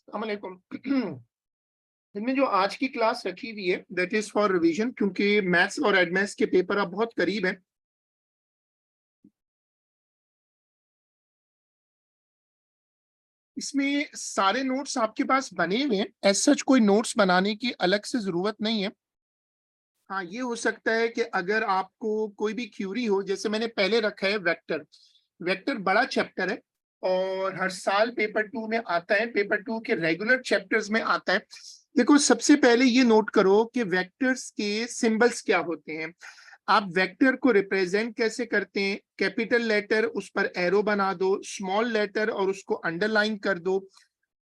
अस्सलामुअलैकुम। इनमें जो आज की क्लास रखी हुई है दैट इज फॉर रिवीजन, क्योंकि मैथ्स और एडमेथ्स के पेपर अब बहुत करीब हैं। इसमें सारे नोट्स आपके पास बने हुए हैं, एज सच कोई नोट्स बनाने की अलग से जरूरत नहीं है। हाँ, ये हो सकता है कि अगर आपको कोई भी क्यूरी हो, जैसे मैंने पहले रखा है वेक्टर। वेक्टर बड़ा चैप्टर है और हर साल पेपर 2 में आता है, पेपर 2 के रेगुलर चैप्टर्स में आता है। देखो, सबसे पहले ये नोट करो कि वेक्टर्स के सिंबल्स क्या होते हैं। आप वेक्टर को रिप्रेजेंट कैसे करते हैं? कैपिटल लेटर उस पर एरो बना दो, स्मॉल लेटर और उसको अंडरलाइन कर दो।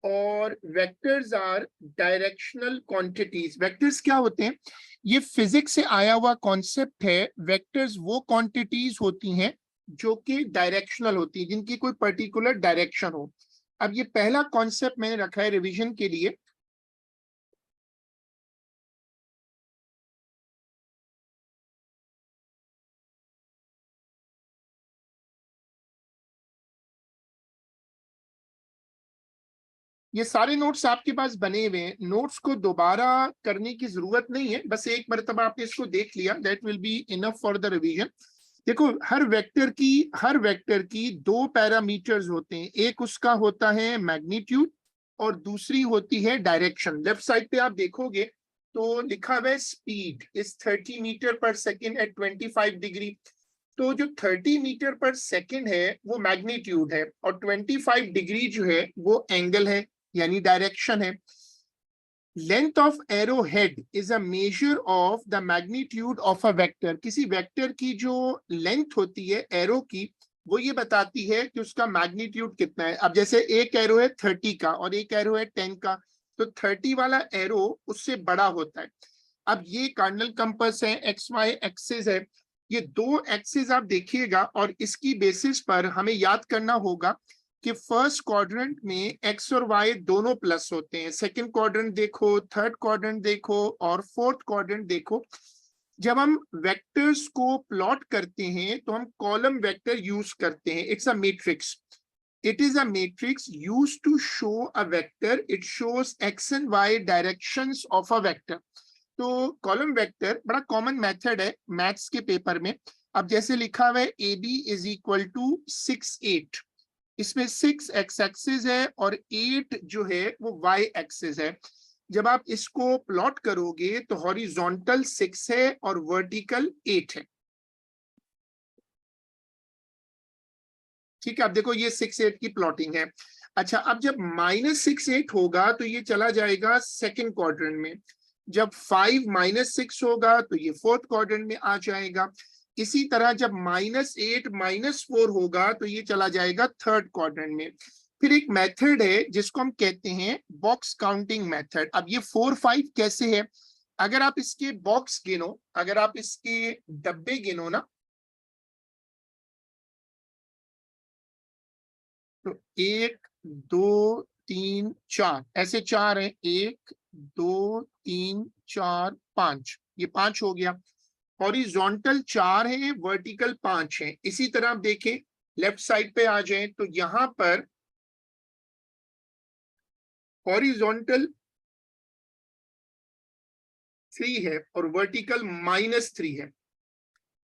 और vectors are directional quantities. Vectors क्या होते हैं? ये फिजिक्स से आया हुआ कॉन्सेप्ट है। वेक्टर्स वो क्वांटिटीज होती हैं जो कि डायरेक्शनल होती है, जिनकी कोई पर्टिकुलर डायरेक्शन हो। अब ये पहला कॉन्सेप्ट मैंने रखा है रिवीजन के लिए। ये सारे नोट्स आपके पास बने हुए हैं, नोट्स को दोबारा करने की जरूरत नहीं है, बस एक मरतबा आपने इसको देख लिया, that will be enough for the revision. देखो, हर वेक्टर की दो पैरामीटर्स होते हैं। एक उसका होता है मैग्नीट्यूड और दूसरी होती है डायरेक्शन। लेफ्ट साइड पे आप देखोगे तो लिखा हुआ है स्पीड इज 30 मीटर पर सेकेंड एट 25 डिग्री। तो जो 30 मीटर पर सेकेंड है वो मैग्नीट्यूड है और 25 डिग्री जो है वो एंगल है, यानी डायरेक्शन है। Length of arrow head is a measure of the magnitude of a vector. किसी वेक्टर की जो लेंथ होती है एरो की, वो ये बताती है कि उसका मैग्नीट्यूड कितना है। अब जैसे एक एरो है 30 का और एक एरो है 10 का, तो 30 वाला एरो उससे बड़ा होता है। अब ये कार्डिनल कंपास है, एक्स वाई एक्सिस है। ये दो एक्सिस आप देखिएगा और इसकी बेसिस पर हमें याद करना होगा कि फर्स्ट क्वाड्रेंट में एक्स और वाई दोनों प्लस होते हैं। सेकंड क्वाड्रेंट देखो, थर्ड क्वाड्रेंट देखो और फोर्थ क्वाड्रेंट देखो। जब हम वेक्टर्स को प्लॉट करते हैं तो हम कॉलम वेक्टर यूज करते हैं। It's a matrix. It is a matrix used to show a vector. It shows x and y directions of a vector. तो कॉलम वेक्टर बड़ा कॉमन मेथड है मैथ्स के पेपर में। अब जैसे लिखा हुआ है A B is equal to 6 8। इसमें 6 एक्स एक्सिस है और 8 जो है वो वाई एक्सिस है। जब आप इसको प्लॉट करोगे तो हॉरिजॉन्टल 6 है और वर्टिकल 8 है। ठीक है, अब देखो ये 6 8 की प्लॉटिंग है। अच्छा, अब जब -6 8 होगा तो ये चला जाएगा सेकंड क्वाड्रेंट में। जब 5 - 6 होगा तो ये फोर्थ क्वाड्रेंट में आ जाएगा। इसी तरह जब -8 -4 होगा तो ये चला जाएगा थर्ड क्वाड्रेंट में। फिर एक मेथड है जिसको हम कहते हैं बॉक्स काउंटिंग मेथड। अब ये 4 5 कैसे है? अगर आप इसके बॉक्स गिनो, अगर आप इसके डब्बे गिनो ना, तो 1 2 3 4 ऐसे चार हैं। 1 2 3 4 5, ये 5 हो गया। हॉरिजॉन्टल 4 है, वर्टिकल 5 है। इसी तरह आप देखें, लेफ्ट साइड पे आ जाएं तो यहां पर हॉरिजॉन्टल 3 है और वर्टिकल -3 है।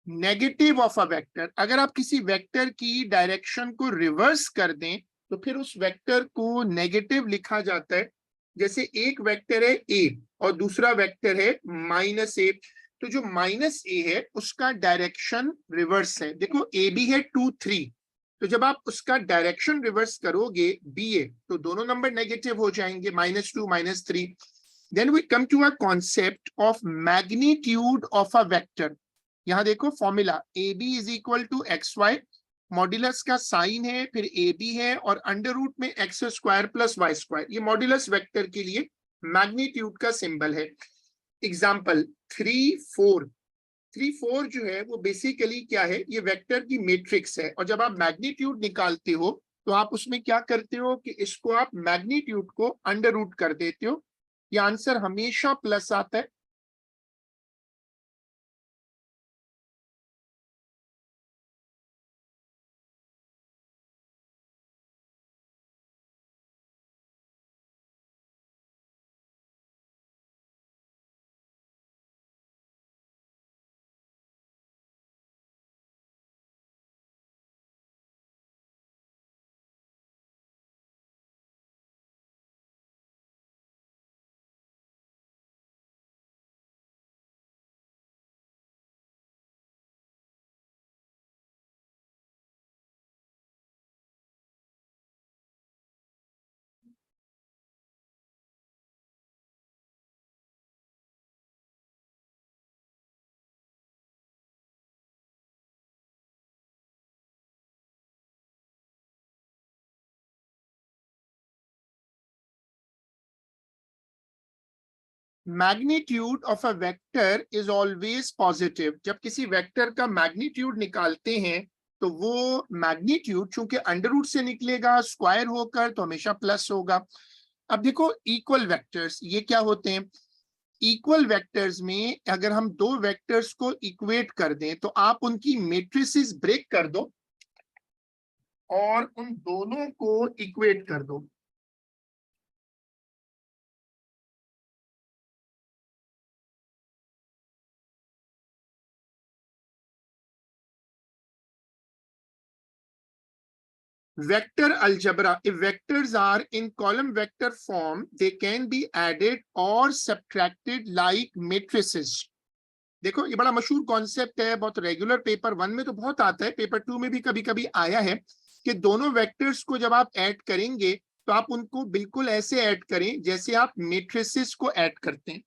नेगेटिव ऑफ अ वेक्टर, अगर आप किसी वेक्टर की डायरेक्शन को रिवर्स कर दें तो फिर उस वेक्टर को नेगेटिव लिखा जाता है। जैसे एक वेक्टर है ए और दूसरा वेक्टर है -a, तो जो -a है उसका डायरेक्शन रिवर्स है। देखो ए बी है 2 3, तो जब आप उसका डायरेक्शन रिवर्स करोगे बी ए तो दोनों नंबर नेगेटिव हो जाएंगे, -2 -3। Then we come to a concept of magnitude of a vector. यहाँ देखो formula A B is equal to X Y. Modulus का साइन है, फिर ए बी है और अंडर रूट में X square plus Y square. ये मॉड्यूलस वेक्टर के लिए मैग्नीट्यूड का सिंबल है। एग्जाम्पल 3 4। 3 4 जो है वो बेसिकली क्या है? ये वेक्टर की मैट्रिक्स है और जब आप मैग्नीट्यूड निकालते हो तो आप उसमें क्या करते हो कि इसको आप मैग्नीट्यूड को अंडर रूट कर देते हो। ये आंसर हमेशा प्लस आता है। Magnitude of a vector is always positive. जब किसी वेक्टर का मैग्नीट्यूड निकालते हैं तो वो मैग्नीट्यूड चूंकि अंडर रूट से निकलेगा स्क्वायर होकर तो हमेशा प्लस होगा। अब देखो इक्वल वेक्टर्स ये क्या होते हैं? इक्वल वेक्टर्स में अगर हम दो वेक्टर्स को इक्वेट कर दें तो आप उनकी मैट्रिसेस ब्रेक कर दो और उन दोनों को इक्वेट कर दो। Vector algebra, if vectors are in column vector form, they can be added or subtracted like matrices. देखो ये बड़ा मशहूर कॉन्सेप्ट है, बहुत रेगुलर पेपर 1 में तो बहुत आता है, पेपर 2 में भी कभी कभी आया है कि दोनों वेक्टर्स को जब आप ऐड करेंगे तो आप उनको बिल्कुल ऐसे ऐड करें जैसे आप मेट्रिसेस को ऐड करते हैं।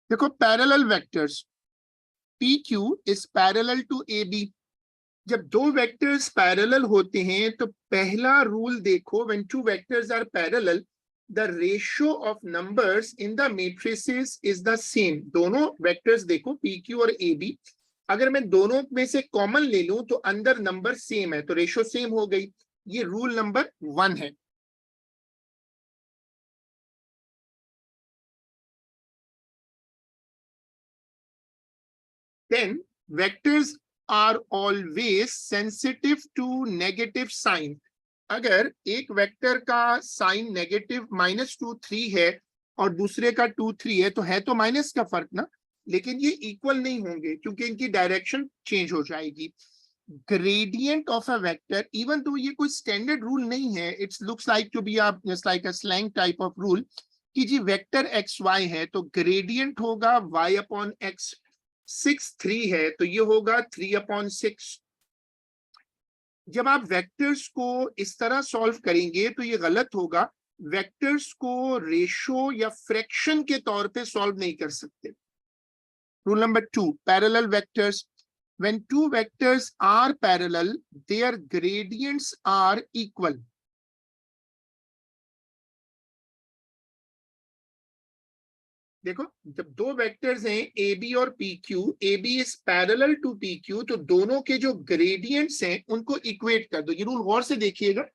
देखो parallel vectors PQ is parallel to AB। जब दो वेक्टर्स पैरेलल होते हैं तो पहला रूल देखो, when two vectors are parallel the ratio of numbers in the matrices is the same. दोनों वेक्टर्स देखो PQ और AB, अगर मैं दोनों में से कॉमन ले लूं तो अंदर नंबर सेम है तो रेशियो सेम हो गई। ये रूल नंबर 1 है। Then vectors are always sensitive to negative sign। अगर एक वेक्टर का साइन नेगेटिव -2 3 है और दूसरे का 2 3 है तो माइनस का फर्क ना, लेकिन ये इक्वल नहीं होंगे क्योंकि इनकी डायरेक्शन चेंज हो जाएगी। Gradient of a vector, even तो ये कोई स्टैंडर्ड रूल नहीं है, it's looks like to be just like a slang type of rule कि जी वेक्टर एक्स वाई है तो ग्रेडियंट होगा y/x। 6 3 है तो ये होगा 3/6। जब आप वेक्टर्स को इस तरह सॉल्व करेंगे तो ये गलत होगा। वेक्टर्स को रेशो या फ्रैक्शन के तौर पे सॉल्व नहीं कर सकते। Rule number 2, parallel vectors, when two vectors are parallel their gradients are equal। देखो जब दो वेक्टर्स हैं AB और PQ, AB is parallel to PQ तो दोनों के जो ग्रेडियंट्स हैं उनको इक्वेट कर दो। ये रूल गौर से देखिएगा।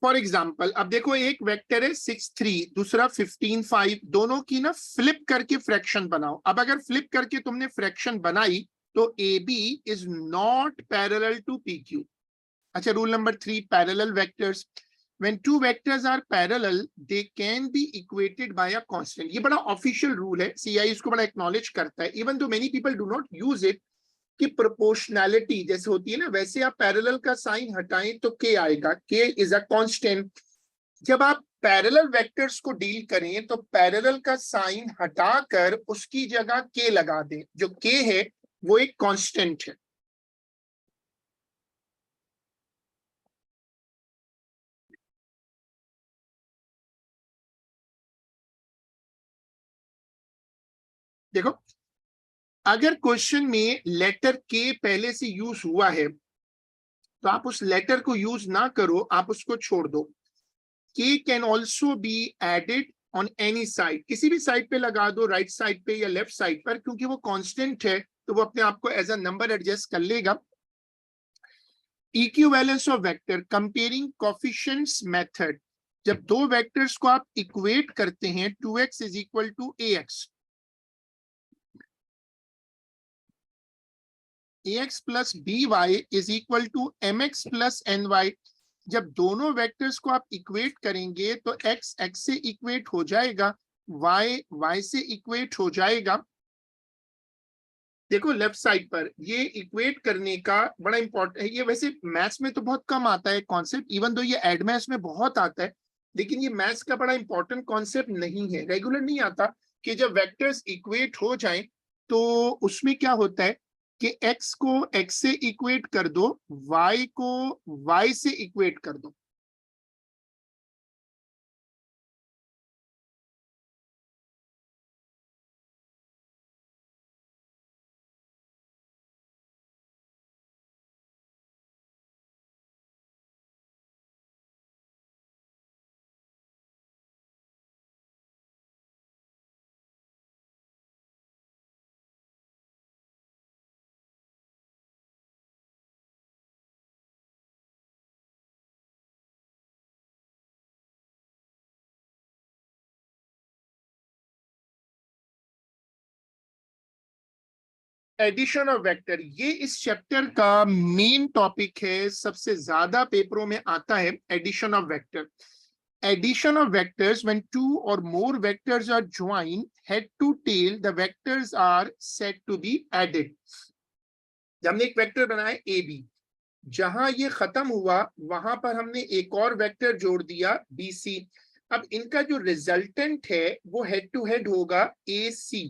फॉर एग्जाम्पल अब देखो एक वेक्टर है 6 3, दूसरा 15 5, दोनों की ना फ्लिप करके फ्रैक्शन बनाओ। अब अगर फ्लिप करके तुमने फ्रैक्शन बनाई तो AB is not parallel to PQ। अच्छा rule number 3, parallel vectors, when two vectors are parallel they can be equated by a constant। ये बड़ा ऑफिशियल रूल है, CI इसको बड़ा एक्नॉलेज करता है, even though many people do not use it, कि proportionality जैसे होती है ना वैसे आप पैरेलल का साइन हटाएं तो K आएगा, K इज अ कांस्टेंट। जब आप पैरेलल वेक्टर्स को डील करें तो पैरेलल का साइन हटाकर उसकी जगह K लगा दें, जो K है वो एक कांस्टेंट है। देखो अगर क्वेश्चन में लेटर के पहले से यूज हुआ है तो आप उस लेटर को यूज ना करो, आप उसको छोड़ दो। K can also be added on any side, किसी भी साइड पे लगा दो, राइट साइड पे या लेफ्ट साइड पर, क्योंकि वो कांस्टेंट है तो वो अपने आप को एज अ नंबर एडजस्ट कर लेगा। Equivalence of vector comparing coefficients method, जब दो वेक्टर्स को आप इक्वेट करते हैं 2x is equal to ax plus by is equal to mx plus ny, जब दोनों वेक्टर्स को आप इक्वेट करेंगे तो x x से इक्वेट हो जाएगा, y y से इक्वेट हो जाएगा। देखो लेफ्ट साइड पर ये इक्वेट करने का बड़ा इंपॉर्टेंट है, ये वैसे मैथ्स में तो बहुत कम आता है कॉन्सेप्ट, इवन दो ये एड मैथ्स में बहुत आता है, लेकिन ये मैथ्स का बड़ा इंपॉर्टेंट कॉन्सेप्ट नहीं है, रेगुलर नहीं आता कि जब वेक्टर्स इक्वेट हो जाएं तो उसमें क्या होता है कि x को x से इक्वेट कर दो, y को y से इक्वेट कर दो। एडिशन ऑफ वेक्टर, ये इस चैप्टर का मेन टॉपिक है, सबसे ज्यादा पेपरों में आता है addition of vector. Addition of vectors when two or more vectors are joined head to tail, the vectors are said to be added। जब हमने एक वेक्टर बनाया ए बी, जहां ये खत्म हुआ वहां पर हमने एक और वेक्टर जोड़ दिया बी सी, अब इनका जो रिजल्टेंट है वो हेड टू हेड होगा ए सी,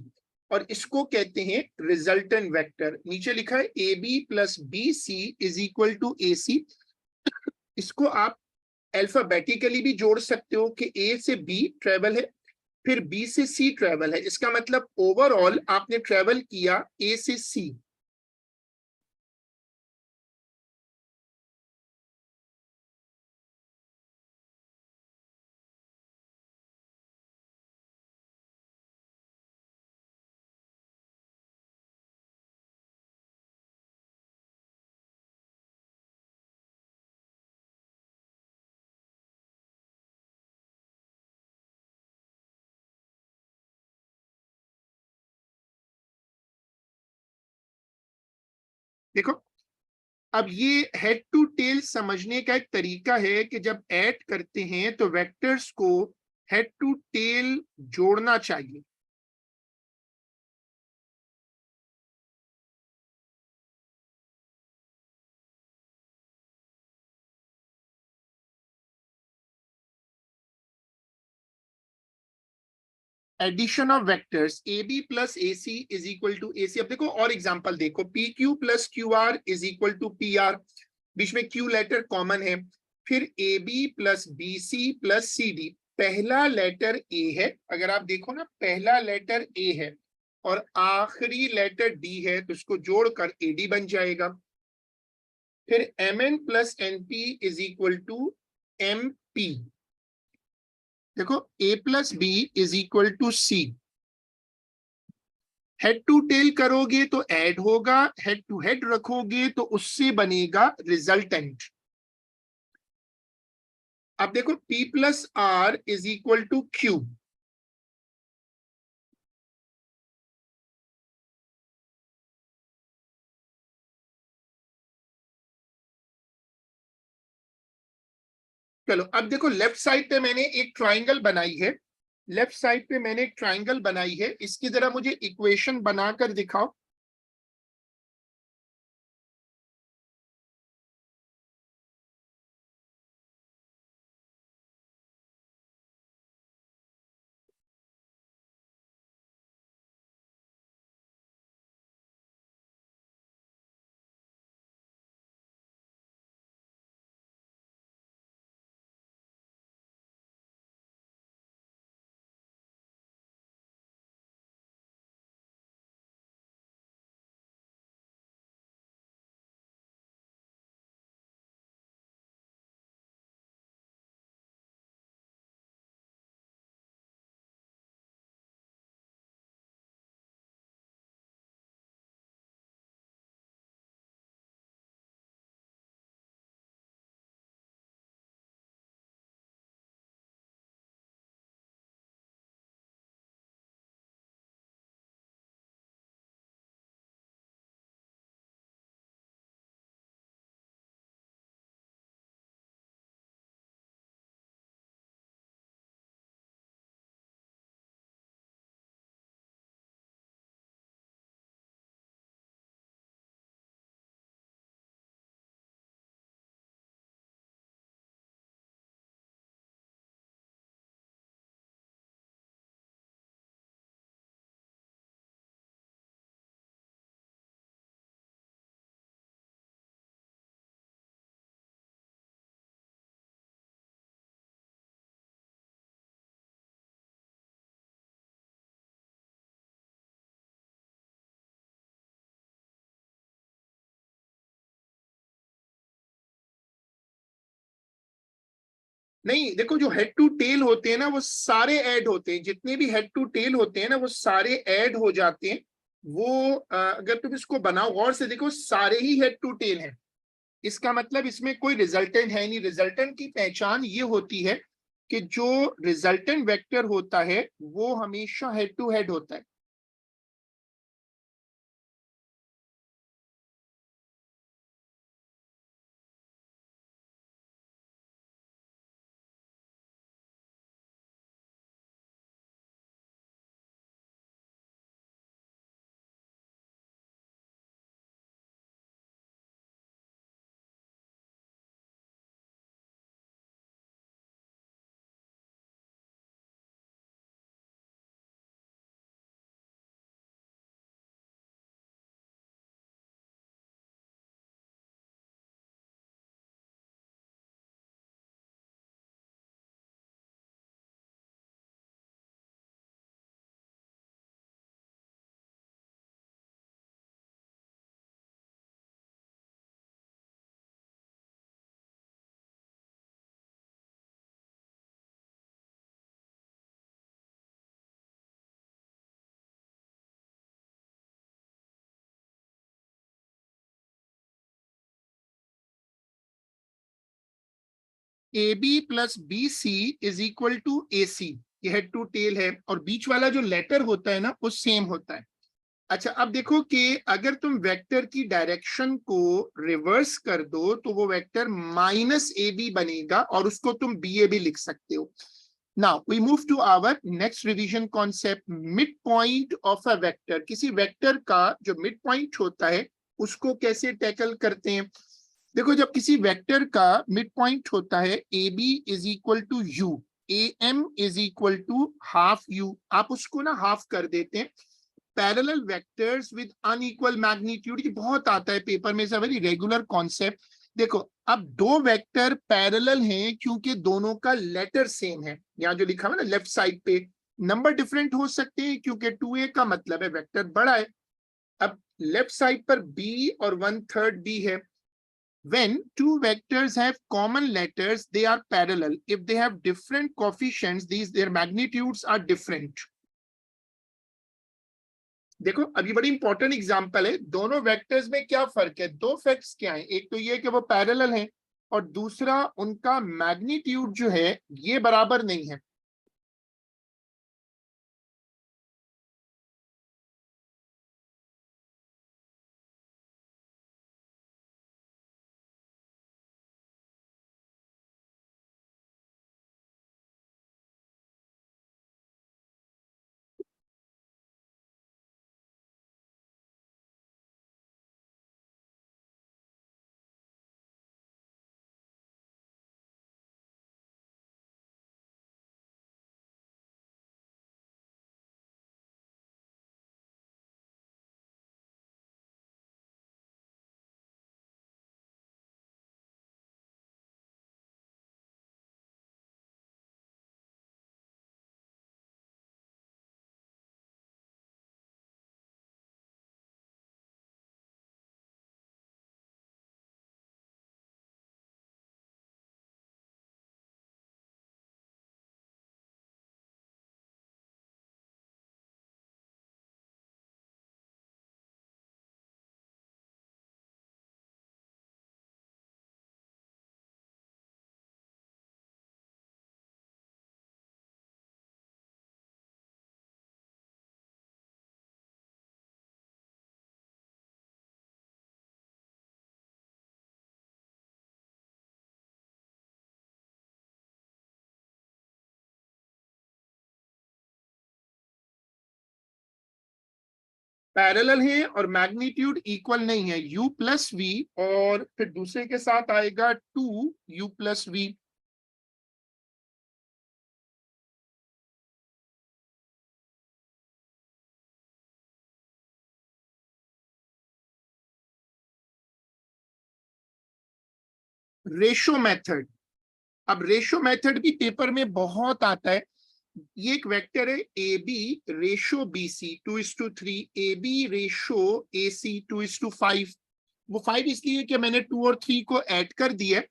और इसको कहते हैं रिजल्टेंट वेक्टर। नीचे लिखा है A B plus B C is equal to A C. इसको आप अल्फाबेटिकली भी जोड़ सकते हो कि ए से बी ट्रेवल है, फिर बी से सी ट्रेवल है, इसका मतलब ओवरऑल आपने ट्रेवल किया ए से सी। देखो अब ये हेड टू टेल समझने का एक तरीका है कि जब ऐड करते हैं तो वेक्टर्स को हेड टू टेल जोड़ना चाहिए। Addition of vectors A B plus A C is equal to A C. अब देखो और एग्जांपल देखो, P Q plus Q R is equal to P R, बीच में क्यू लेटर कॉमन है, फिर A B plus B C plus C D, पहला letter A है, अगर आप देखो ना पहला लेटर ए है और आखिरी लेटर डी है तो इसको जोड़कर ए डी बन जाएगा। फिर M N plus N P is equal to M P, देखो A plus B is equal to C, head to tail करोगे तो ऐड होगा, हेड टू हेड रखोगे तो उससे बनेगा रिजल्टेंट। अब देखो P plus R is equal to Q, चलो अब देखो लेफ्ट साइड पे मैंने एक ट्राइंगल बनाई है, लेफ्ट साइड पे मैंने एक ट्राइंगल बनाई है, इसकी जरा मुझे इक्वेशन बनाकर दिखाओ। नहीं, देखो जो हेड टू टेल होते हैं ना वो सारे ऐड होते हैं, जितने भी हेड टू टेल होते हैं ना वो सारे ऐड हो जाते हैं। वो अगर तुम इसको बनाओ गौर से देखो, सारे ही हेड टू टेल हैं। इसका मतलब इसमें कोई रिजल्टेंट है नहीं। रिजल्टेंट की पहचान ये होती है कि जो रिजल्टेंट वेक्टर होता है वो हमेशा हेड टू हेड होता है। A B plus B C is equal to A C, ये हेड टू टेल है, और बीच वाला जो लेटर होता है ना वो सेम होता है। अच्छा, अब देखो कि अगर तुम वेक्टर की डायरेक्शन को रिवर्स कर दो तो वो वेक्टर माइनस ए बी बनेगा, और उसको तुम बी ए भी लिख सकते हो। Now we move to our next revision concept, mid point of a vector. किसी वेक्टर का जो मिड पॉइंट होता है उसको कैसे टैकल करते हैं? देखो, जब किसी वेक्टर का मिड पॉइंट होता है A B is equal to U, A M is equal to half U, आप उसको ना हाफ कर देते हैं। Parallel vectors with unequal magnitude, ये बहुत आता है पेपर में, is a very regular concept. देखो, अब दो वेक्टर पैरेलल हैं क्योंकि दोनों का लेटर सेम है। यहाँ जो लिखा हुआ है ना लेफ्ट साइड पे, नंबर डिफरेंट हो सकते हैं क्योंकि 2a का मतलब है वेक्टर बड़ा है। अब लेफ्ट साइड पर b और 1/3 b है। When two vectors have common letters, they are parallel. If they have different coefficients, these their magnitudes are different. देखो, अभी बड़ी इंपॉर्टेंट एग्जांपल है। दोनों वेक्टर्स में क्या फर्क है? दो फैक्ट्स क्या है, एक तो ये कि वो पैरेलल हैं, और दूसरा उनका मैग्नीट्यूड जो है ये बराबर नहीं है। पैरेलल है और मैग्नीट्यूड इक्वल नहीं है, u प्लस वी, और फिर दूसरे के साथ आएगा 2u plus V. Ratio method, अब रेशो मेथड भी पेपर में बहुत आता है। ये एक वेक्टर है A B ratio B C 2:3, A B ratio A C 2:5। वो 5 इसलिए कि मैंने 2 और 3 को ऐड कर दिया।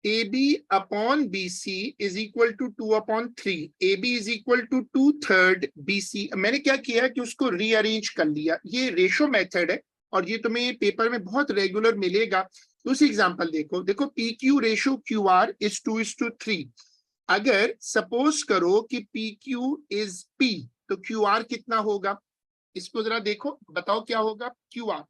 AB upon BC is equal to 2/3. AB is equal to 2/3 BC. मैंने क्या किया कि उसको रीअरेंज कर लिया। ये रेशो मेथड है और ये तुम्हें पेपर में बहुत रेगुलर मिलेगा। दूसरी एग्जांपल देखो, देखो PQ रेशो QR is 2:3। अगर सपोज करो कि PQ is P, तो QR कितना होगा? इसको जरा देखो, बताओ क्या होगा QR।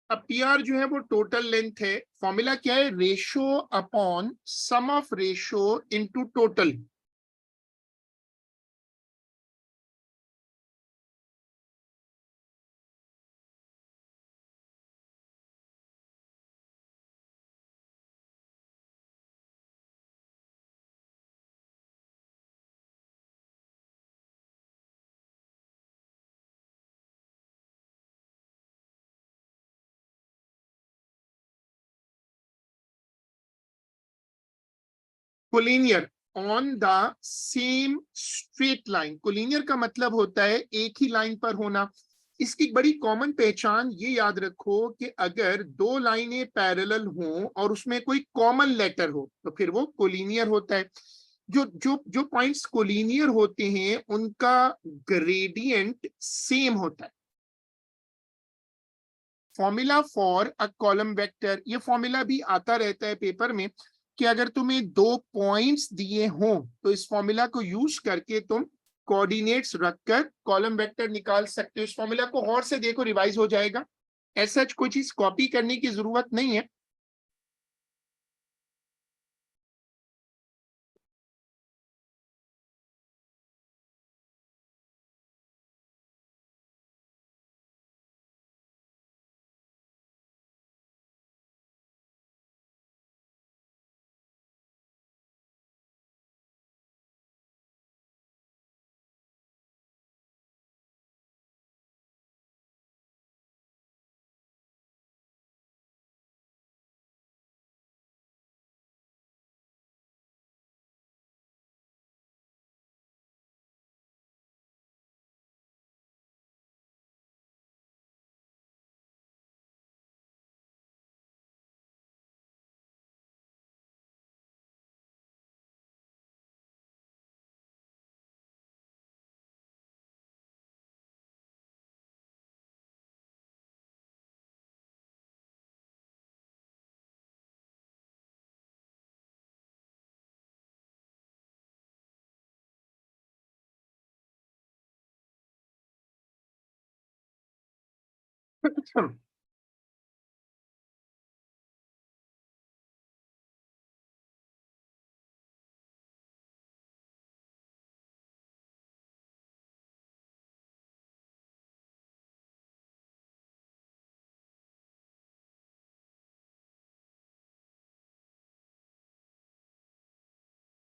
अब PR जो है वो टोटल लेंथ है। फॉर्मूला क्या है? Ratio upon sum of ratio into total. Collinear on the same straight line. Collinear का मतलब होता है एक ही लाइन पर होना। इसकी बड़ी कॉमन पहचान ये याद रखो कि अगर दो लाइनें पैरेलल हों और उसमें कोई कॉमन लेटर हो तो फिर वो कोलिनियर होता है। जो जो जो पॉइंट्स कोलिनियर होते हैं उनका ग्रेडियंट सेम होता है। Formula for a column vector, ये फॉर्मूला भी आता रहता है पेपर में कि अगर तुम्हें दो पॉइंट्स दिए हों तो इस फॉर्मूला को यूज करके तुम कोऑर्डिनेट्स रखकर कॉलम वेक्टर निकाल सकते हो। इस फॉर्मूला को और से देखो, रिवाइज हो जाएगा। ऐसा कोई चीज कॉपी करने की जरूरत नहीं है।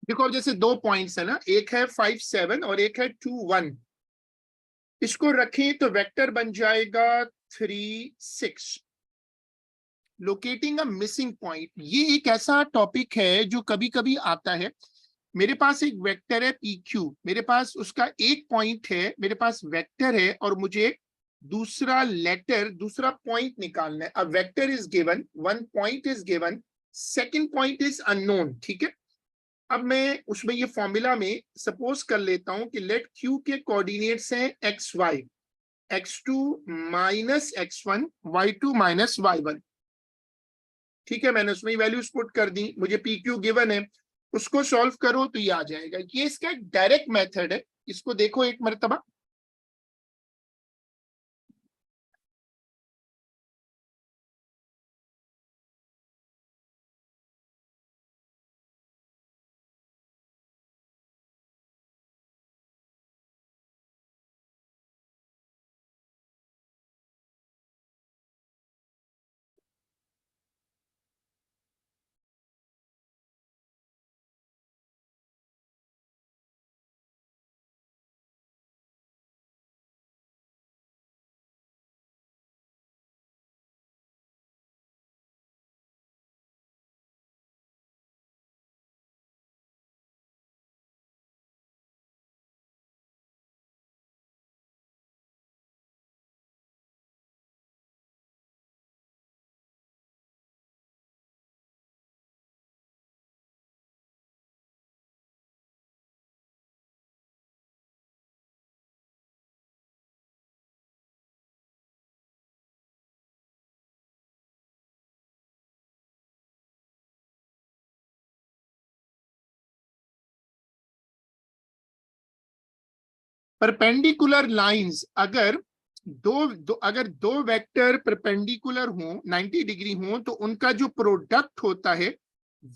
देखो अब जैसे दो पॉइंट्स है ना, एक है 5, 7 और एक है 2, 1। इसको रखें तो वेक्टर बन जाएगा 3, 6। लोकेटिंग अ मिसिंग पॉइंट, ये एक ऐसा टॉपिक है जो कभी कभी आता है। मेरे पास एक वेक्टर है PQ, मेरे पास उसका एक पॉइंट है, मेरे पास वेक्टर है और मुझे दूसरा लेटर, दूसरा पॉइंट निकालना है। अब vector is given, one point is given, second point is unknown. ठीक है, अब मैं उसमें ये फॉर्मूला में सपोज कर लेता हूं कि लेट क्यू के कोऑर्डिनेट्स हैं X Y, x2 minus x1, y2 minus y1। ठीक है, मैंने उसमें वैल्यूज पुट कर दी, मुझे पी क्यू गिवन है, उसको सॉल्व करो तो ये आ जाएगा। ये इसका एक डायरेक्ट मेथड है, इसको देखो एक मर्तबा। परपेंडिकुलर लाइंस अगर अगर दो वेक्टर परपेंडिकुलर हो 90 डिग्री हो तो उनका जो प्रोडक्ट होता है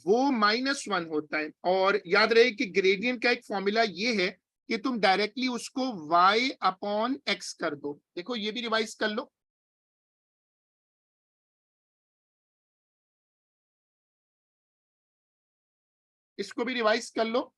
वो -1 होता है। और याद रहे कि ग्रेडियंट का एक फॉर्मूला ये है कि तुम डायरेक्टली उसको y अपॉन x कर दो। देखो ये भी रिवाइज कर लो, इसको भी रिवाइज कर लो।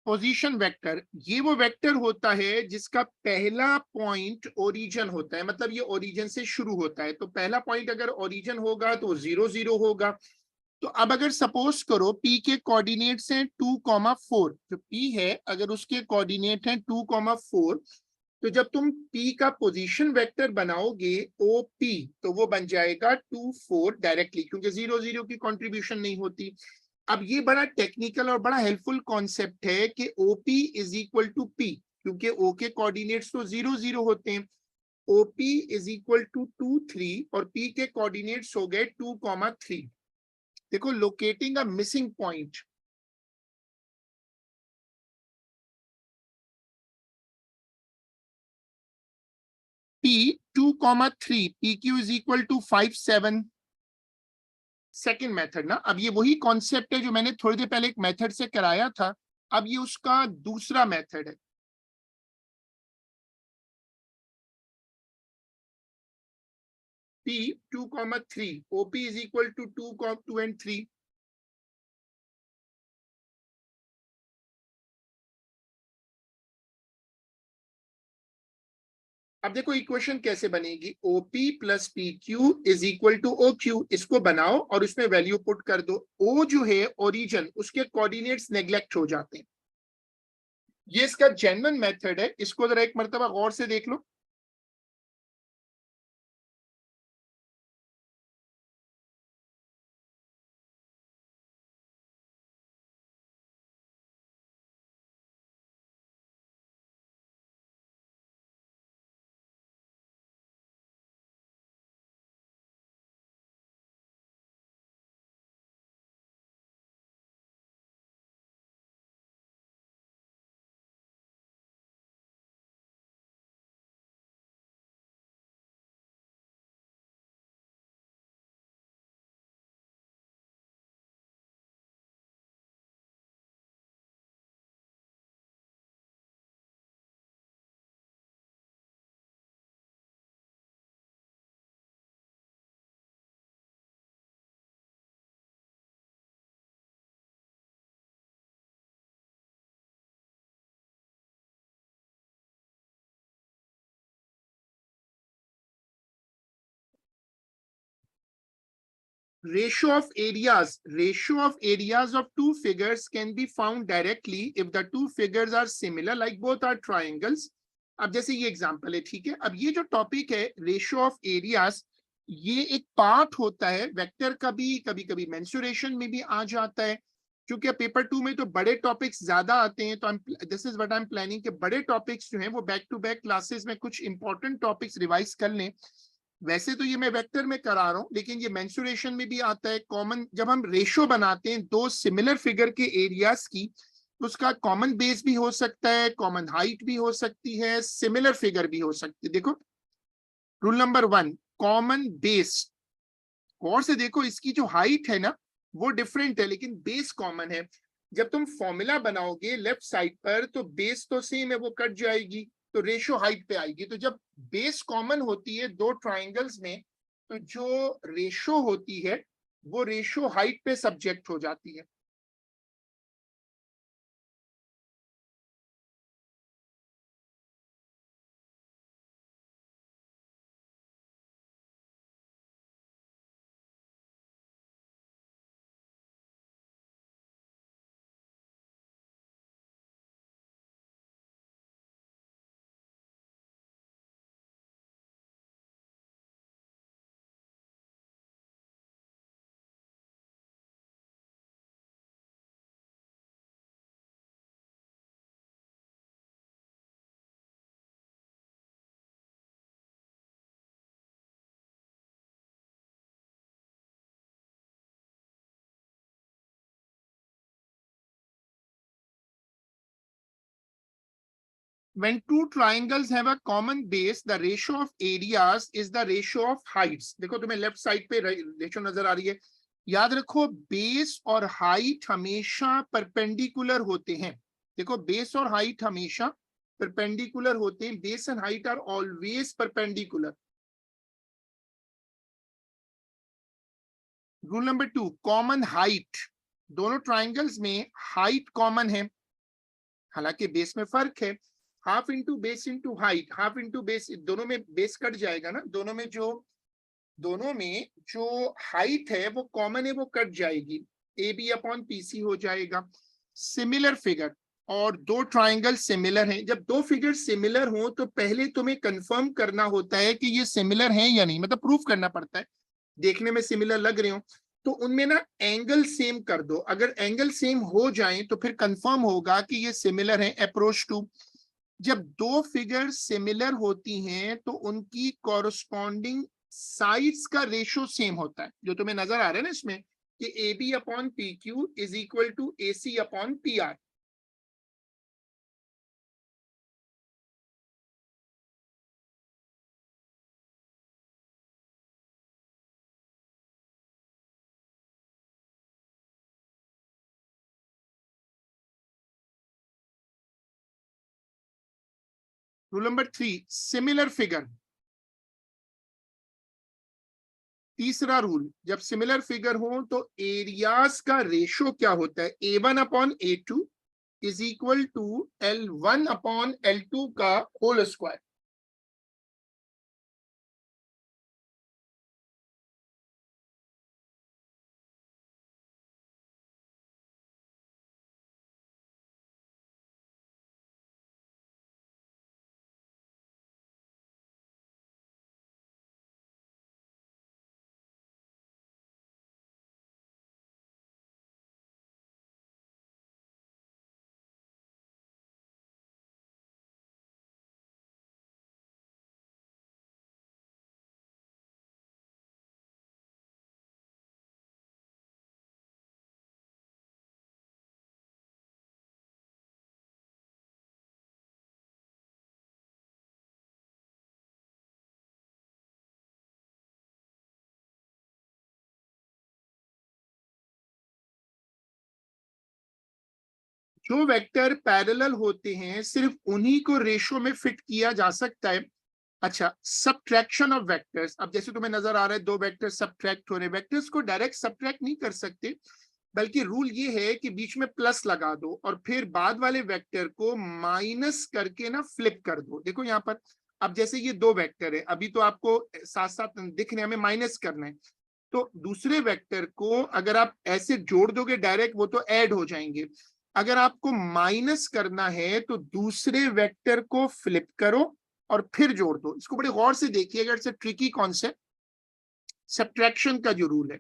पोजीशन वेक्टर ये वो वेक्टर होता है जिसका पहला पॉइंट ओरिजिन होता है, मतलब ये ओरिजिन से शुरू होता है। तो पहला पॉइंट अगर ओरिजिन होगा तो 0 0 होगा। तो अब अगर सपोज करो P के कोऑर्डिनेट्स हैं 2,4, जो P है अगर उसके कोऑर्डिनेट हैं 2,4, तो जब तुम P का पोजीशन वेक्टर बनाओगे OP तो वो बन जाएगा 2 4 डायरेक्टली, क्योंकि 0 0 की कंट्रीब्यूशन नहीं होती। अब ये बड़ा टेक्निकल और बड़ा हेल्पफुल कॉन्सेप्ट है कि OP is equal to P, क्योंकि O के कोऑर्डिनेट्स तो 0 0 होते हैं। OP इज इक्वल टू 2 3 और P के कोऑर्डिनेट्स हो गए 2,3। देखो locating a missing point, P 2,3, PQ is equal to 5 7। Second method ना, अब ये वही कॉन्सेप्ट है जो मैंने थोड़ी देर पहले एक मेथड से कराया था, अब ये उसका दूसरा मेथड है। P 2,3, OP is equal to 2 and 3। अब देखो इक्वेशन कैसे बनेगी, OP plus PQ is equal to OQ। इसको बनाओ और उसमें वैल्यू पुट कर दो। O जो है ओरिजिन, उसके कोऑर्डिनेट्स नेग्लेक्ट हो जाते हैं। ये इसका जेन्युइन मेथड है, इसको जरा एक मर्तबा गौर से देख लो। ratio of areas of two figures can be found directly if the two figures are similar, like both are triangles. अब जैसे ये एग्जांपल है, ठीक है। अब ये जो टॉपिक है रेशियो ऑफ एरियाज, ये एक पार्ट होता है वेक्टर का भी, कभी कभी मेंसुरेशन में भी आ जाता है। क्योंकि पेपर 2 में तो बड़े टॉपिक्स ज्यादा आते हैं, तो this is what I am planning कि बड़े टॉपिक्स जो हैं वो बैक टू बैक क्लासेस में कुछ इंपॉर्टेंट टॉपिक्स रिवाइज कर लें। वैसे तो ये मैं वेक्टर में करा रहा हूं, लेकिन ये मेंसुरेशन में भी आता है। कॉमन जब हम रेशियो बनाते हैं दो सिमिलर फिगर के एरियाज की, उसका कॉमन बेस भी हो सकता है, कॉमन हाइट भी हो सकती है, सिमिलर फिगर भी हो सकती है। देखो रूल नंबर 1, कॉमन बेस। और से देखो इसकी जो हाइट है ना वो डिफरेंट है, लेकिन बेस कॉमन है। जब तुम फॉर्मूला बनाओगे लेफ्ट साइड पर तो बेस तो सेम है, वो कट जाएगी तो रेशियो हाइट पे आएगी। तो जब बेस कॉमन होती है दो ट्राइंगल्स में, तो जो रेशियो होती है वो रेशियो हाइट पे सब्जेक्ट हो जाती है। When two triangles have a common base, the ratio of areas is the ratio of heights. देखो तुम्हें लेफ्ट साइड पे रेशियो नजर आ रही है। याद रखो बेस और हाइट हमेशा परपेंडिकुलर होते हैं। देखो बेस और हाइट हमेशा परपेंडिकुलर होते हैं। Base and height are always perpendicular. Rule number 2, common height. दोनों ट्राइंगल्स में हाइट कॉमन है, हालांकि बेस में फर्क है। Half into base into height, half into base, दोनों में बेस कट जाएगा ना, दोनों में जो हाइट है वो कॉमन है, वो कट जाएगी, A B upon P C हो जाएगा। सिमिलर फिगर, और दो ट्राइंगल सिमिलर हैं। जब दो फिगर सिमिलर हो तो पहले तुम्हें कंफर्म करना होता है कि ये सिमिलर हैं या नहीं, मतलब प्रूफ करना पड़ता है। देखने में सिमिलर लग रहे हो तो उनमें ना एंगल सेम कर दो। अगर एंगल सेम हो जाए तो फिर कंफर्म होगा कि ये सिमिलर है। अप्रोच टू, जब दो फिगर सिमिलर होती हैं तो उनकी कॉरस्पॉन्डिंग साइड्स का रेशियो सेम होता है, जो तुम्हें नजर आ रहा है ना इसमें कि A B upon P Q is equal to A C upon P R. Rule number 3, similar figure. तीसरा रूल, जब सिमिलर फिगर हो तो एरियाज का रेशियो क्या होता है, A1 upon A2 is equal to L1 upon L2 का whole square. जो वेक्टर पैरेलल होते हैं सिर्फ उन्हीं को रेशियो में फिट किया जा सकता है। अच्छा, सब्ट्रैक्शन ऑफ वेक्टर्स। अब जैसे तुम्हें नजर आ रहा है दो वेक्टर सब्ट्रैक्ट हो रहे हैं, वेक्टर्स को डायरेक्ट सब्ट्रैक्ट नहीं कर सकते, बल्कि रूल ये है कि बीच में प्लस लगा दो और फिर बाद वाले वेक्टर को माइनस करके ना फ्लिप कर दो। देखो यहाँ पर अब जैसे ये दो वेक्टर है, अभी तो आपको साथ साथ दिख रहे हैं, हमें माइनस करना है। तो दूसरे वेक्टर को अगर आप ऐसे जोड़ दोगे डायरेक्ट, वो तो ऐड हो जाएंगे। अगर आपको माइनस करना है तो दूसरे वेक्टर को फ्लिप करो और फिर जोड़ दो। इसको बड़े गौर से देखिएगा, it's a tricky concept, subtraction का जो रूल है।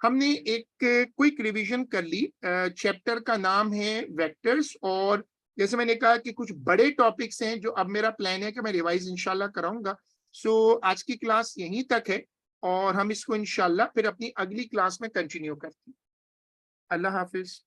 हमने एक क्विक रिवीजन कर ली। चैप्टर का नाम है वेक्टर्स, और जैसे मैंने कहा कि कुछ बड़े टॉपिक्स हैं जो अब मेरा प्लान है कि मैं रिवाइज इंशाल्लाह कराऊंगा। सो आज की क्लास यहीं तक है, और हम इसको इंशाल्लाह फिर अपनी अगली क्लास में कंटिन्यू करते हैं। अल्लाह हाफिज।